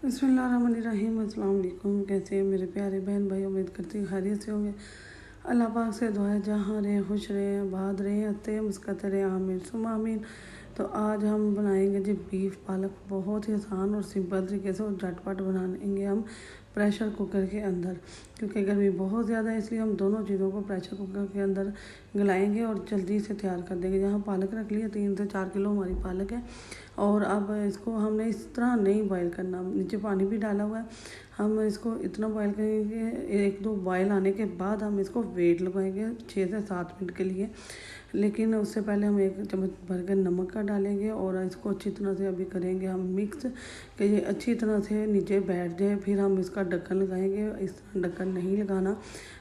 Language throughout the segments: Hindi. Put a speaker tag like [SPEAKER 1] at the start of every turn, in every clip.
[SPEAKER 1] बिस्मिल्लाहिर्रहमानिर्रहीम। अस्सलाम वालेकुम। कैसे हैं मेरे प्यारे बहन भाई? उम्मीद करती हूँ खैरियत से होंगे। अल्लाह पाक से दुआ है जहाँ रहें खुश रहें, आबाद रहें, हंसते मुस्कुराते रहें, आमीन सुम्मा आमीन। तो आज हम बनाएंगे जी बीफ पालक, बहुत ही आसान और सिंपल तरीके से और झटपट बनाएंगे हम प्रेशर कुकर के अंदर, क्योंकि गर्मी बहुत ज़्यादा है इसलिए हम दोनों चीज़ों को प्रेशर कुकर के अंदर गलाएंगे और जल्दी से तैयार कर देंगे। यहाँ पालक रख लिया, 3 से 4 किलो हमारी पालक है। और अब इसको हमने इस तरह नहीं बॉईल करना, नीचे पानी भी डाला हुआ है। हम इसको इतना बॉईल करेंगे, 1-2 बॉईल आने के बाद हम इसको वेट लगाएंगे 6 से 7 मिनट के लिए। लेकिन उससे पहले हम 1 चम्मच भर कर नमक का डालेंगे और इसको अच्छी तरह से अभी करेंगे हम मिक्स, कि ये अच्छी तरह से नीचे बैठ जाए। फिर हम इसका ढक्कन लगाएंगे। इस तरह ढक्कन नहीं लगाना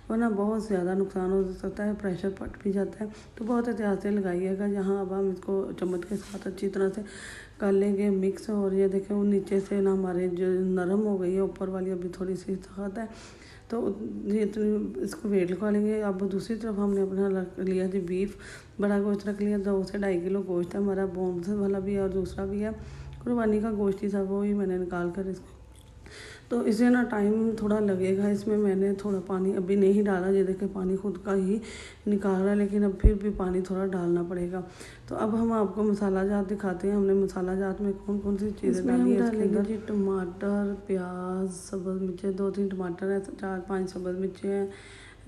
[SPEAKER 1] वरना बहुत ज़्यादा नुकसान हो सकता है, प्रेशर फट भी जाता है। तो बहुत एहतियात से लगाइएगा। यहाँ अब हम इसको चम्मच के साथ अच्छी तरह से कर लेंगे मिक्स। और ये देखें वो नीचे से ना हमारे जो नरम हो गई है, ऊपर वाली अभी थोड़ी सी सख्त है। तो ये इसको वेट लगा लेंगे। अब दूसरी तरफ हमने अपना रख लिया जी बीफ, बड़ा गोश्त रख लिया। 2 से 2.5 किलो गोश्त है हमारा, बोन्स वाला भी है और दूसरा भी है कुर्बानी का गोश्त ही था, वो ही मैंने निकाल कर इसको। तो इसे ना टाइम थोड़ा लगेगा। इसमें मैंने थोड़ा पानी अभी नहीं डाला, ये देखें पानी खुद का ही निकाल रहा है, लेकिन अब फिर भी पानी थोड़ा डालना पड़ेगा। तो अब हम आपको मसाला जात दिखाते हैं। हमने मसाला जात में कौन कौन सी चीज़ें डाली है इसके अंदर जी। टमाटर, प्याज, सब्ज़ मिर्चें, 2-3 टमाटर है, 4-5 सब्ज़ मिर्चें हैं,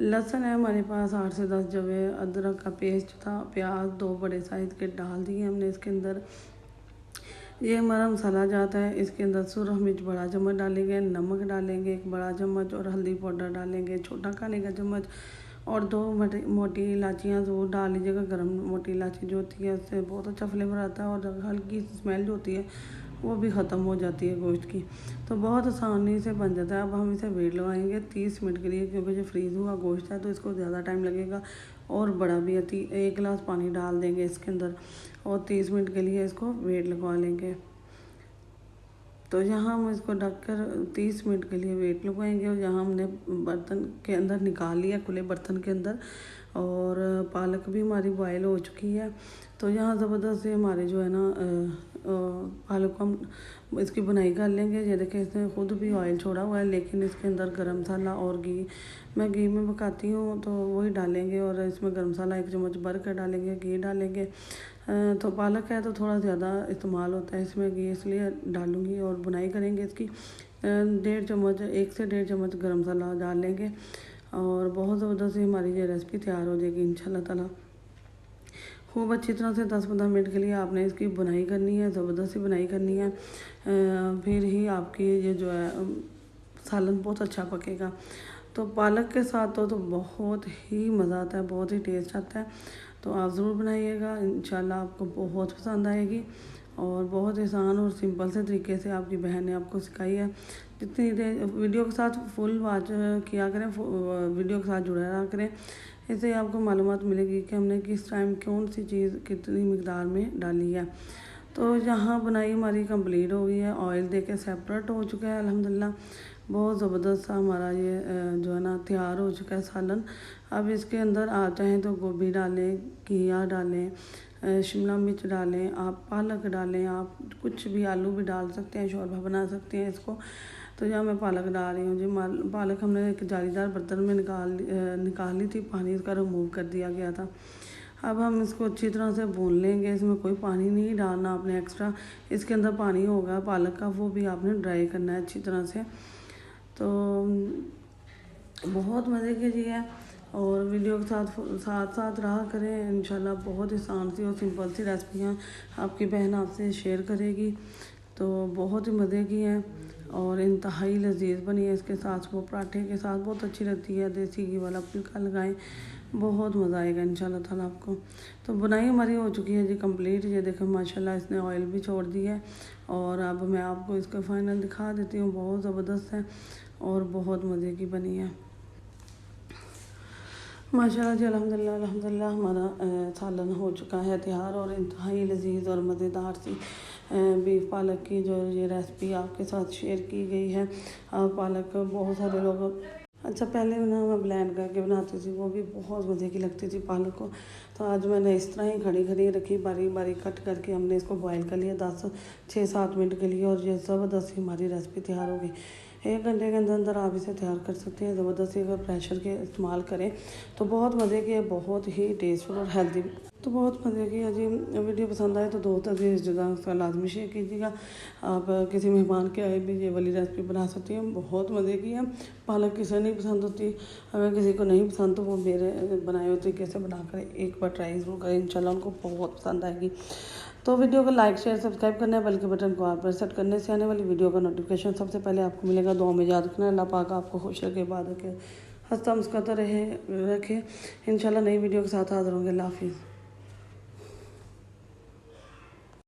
[SPEAKER 1] लहसुन है हमारे पास 8 से 10 जवे, अदरक का पेस्ट था, प्याज 2 बड़े साइज़ के डाल दिए हमने इसके अंदर। ये हमारा मसाला जाता है। इसके अंदर सुरख मिर्च बड़ा चम्मच डालेंगे, नमक डालेंगे 1 बड़ा चम्मच और हल्दी पाउडर डालेंगे छोटा खाने का चम्मच, और 2 मोटी इलायचियाँ वो डाल लीजिएगा। गरम मोटी इलायची जो होती है उससे बहुत अच्छा फ्लेवर आता है और हल्की स्मेल जो होती है वो भी ख़त्म हो जाती है गोश्त की। तो बहुत आसानी से बन जाता है। अब हम इसे वेट लगाएंगे 30 मिनट के लिए, क्योंकि जो फ्रीज़ हुआ गोश्त है तो इसको ज़्यादा टाइम लगेगा और बड़ा भी है। 1 गिलास पानी डाल देंगे इसके अंदर और 30 मिनट के लिए इसको वेट लगवा लेंगे। तो यहाँ हम इसको ढककर 30 मिनट के लिए वेट लगवाएंगे। और यहाँ हमने बर्तन के अंदर निकाल लिया, खुले बर्तन के अंदर, और पालक भी हमारी बॉयल हो चुकी है। तो यहाँ ज़बरदस्त से हमारे जो है ना पालक को हम इसकी बुनाई कर लेंगे। ये देखें इसने खुद भी ऑयल छोड़ा हुआ है, लेकिन इसके अंदर गरम मसाला और घी, मैं घी में पकाती हूँ तो वही डालेंगे। और इसमें गरम मसाला 1 चम्मच भर कर डालेंगे, घी डालेंगे। तो पालक है तो थोड़ा ज़्यादा इस्तेमाल होता है इसमें घी, इसलिए डालूँगी। और बुनाई करेंगे इसकी 1.5 चम्मच, 1 से 1.5 चम्मच गरम मसाला डाल लेंगे और बहुत ज़बरदस्त ही हमारी ये रेसिपी तैयार हो जाएगी इंशाल्लाह ताला। खूब अच्छी तरह से 10-15 मिनट के लिए आपने इसकी बुनाई करनी है, ज़बरदस्त ही बुनाई करनी है। फिर ही आपकी ये जो है सालन बहुत अच्छा पकेगा। तो पालक के साथ तो बहुत ही मज़ा आता है, बहुत ही टेस्ट आता है। तो आप ज़रूर बनाइएगा, इंशाल्लाह आपको बहुत पसंद आएगी। और बहुत आसान और सिंपल से तरीके से आपकी बहन ने आपको सिखाई है। जितनी देर वीडियो के साथ फुल वॉच किया करें, वीडियो के साथ जुड़ा रहा करें, इससे आपको मालूमात मिलेगी कि हमने किस टाइम कौन सी चीज़ कितनी मिकदार में डाली है। तो यहाँ बुनाई हमारी कंप्लीट हो गई है, ऑयल देके सेपरेट हो चुका है अल्हम्दुलिल्लाह। बहुत ज़बरदस्त सा हमारा ये जो है ना तैयार हो चुका है सालन। अब इसके अंदर आप चाहें तो गोभी डालें, घिया डालें, शिमला मिर्च डालें, आप पालक डालें, आप कुछ भी आलू भी डाल सकते हैं, शोरबा बना सकते हैं इसको। तो यहाँ मैं पालक डाल रही हूँ जी। पालक हमने एक जालीदार बर्तन में निकाल ली थी, पानी इसका रिमूव कर दिया गया था। अब हम इसको अच्छी तरह से भून लेंगे। इसमें कोई पानी नहीं डालना आपने एक्स्ट्रा, इसके अंदर पानी होगा पालक का, वो भी आपने ड्राई करना है अच्छी तरह से। तो बहुत मज़े की चीज़ है और वीडियो के साथ साथ रहा करें। इंशाल्लाह बहुत आसान सी और सिंपल सी रेसिपियाँ आपकी बहन आपसे शेयर करेगी। तो बहुत ही मज़े की हैं और इंतहाई लजीज बनी है। इसके साथ वो पराठे के साथ बहुत अच्छी लगती है। देसी घी वाला फुल्का लगाएं, बहुत मज़ा आएगा इंशाल्लाह ताला आपको। तो बुनाई हमारी हो चुकी है जी कंप्लीट। ये देखें माशाल्लाह इसने ऑयल भी छोड़ दिया है। और अब मैं आपको इसका फाइनल दिखा देती हूँ। बहुत ज़बरदस्त है और बहुत मज़े की बनी है माशाल्लाह जी। अल्हम्दुलिल्लाह अल्हम्दुलिल्लाह हमारा सालन हो चुका है तैयार और इंतहाई लजीज और मज़ेदार सी बीफ पालक की जो ये रेसिपी आपके साथ शेयर की गई है। पालक बहुत सारे लोग अच्छा, पहले ना मैं ब्लेंड करके बनाती थी, वो भी बहुत मज़े की लगती थी पालक को। तो आज मैंने इस तरह ही खड़ी खड़ी रखी, बारीक बारीक कट करके हमने इसको बॉईल कर लिया 6-7 मिनट के लिए, और ये ज़बरदस्त हमारी रेसिपी तैयार हो गई। 1 घंटे के अंदर अंदर आप इसे तैयार कर सकते हैं। ज़बरदस्ती अगर प्रेशर के इस्तेमाल करें तो बहुत मज़े की है, बहुत ही टेस्टफुल और हेल्दी। तो बहुत मज़े की है जी। वीडियो पसंद आए तो दोस्त अजीज़ रिश्तेदारों के साथ लाजमी शेयर कीजिएगा। आप किसी मेहमान के आए भी ये वाली रेसिपी बना सकती हैं, बहुत मज़े की है। पालक किसे नहीं पसंद होती, अगर किसी को नहीं पसंद तो वो मेरे बनाए हुए तरीके से बनाकर एक बार ट्राई ज़रूर करें, इंशाल्लाह उनको बहुत पसंद आएगी। तो वीडियो को लाइक शेयर सब्सक्राइब करना है, बल्कि बटन को आप पर सेट करने से आने वाली वीडियो का नोटिफिकेशन सबसे पहले आपको मिलेगा। दुआ में याद रखना, अल्लाह पाक आपको खुश रखे, बात रखे, हंसता मुस्कुराता रखे। इंशाल्लाह नई वीडियो के साथ हाजिर होंगे। अल्लाह हाफिज़।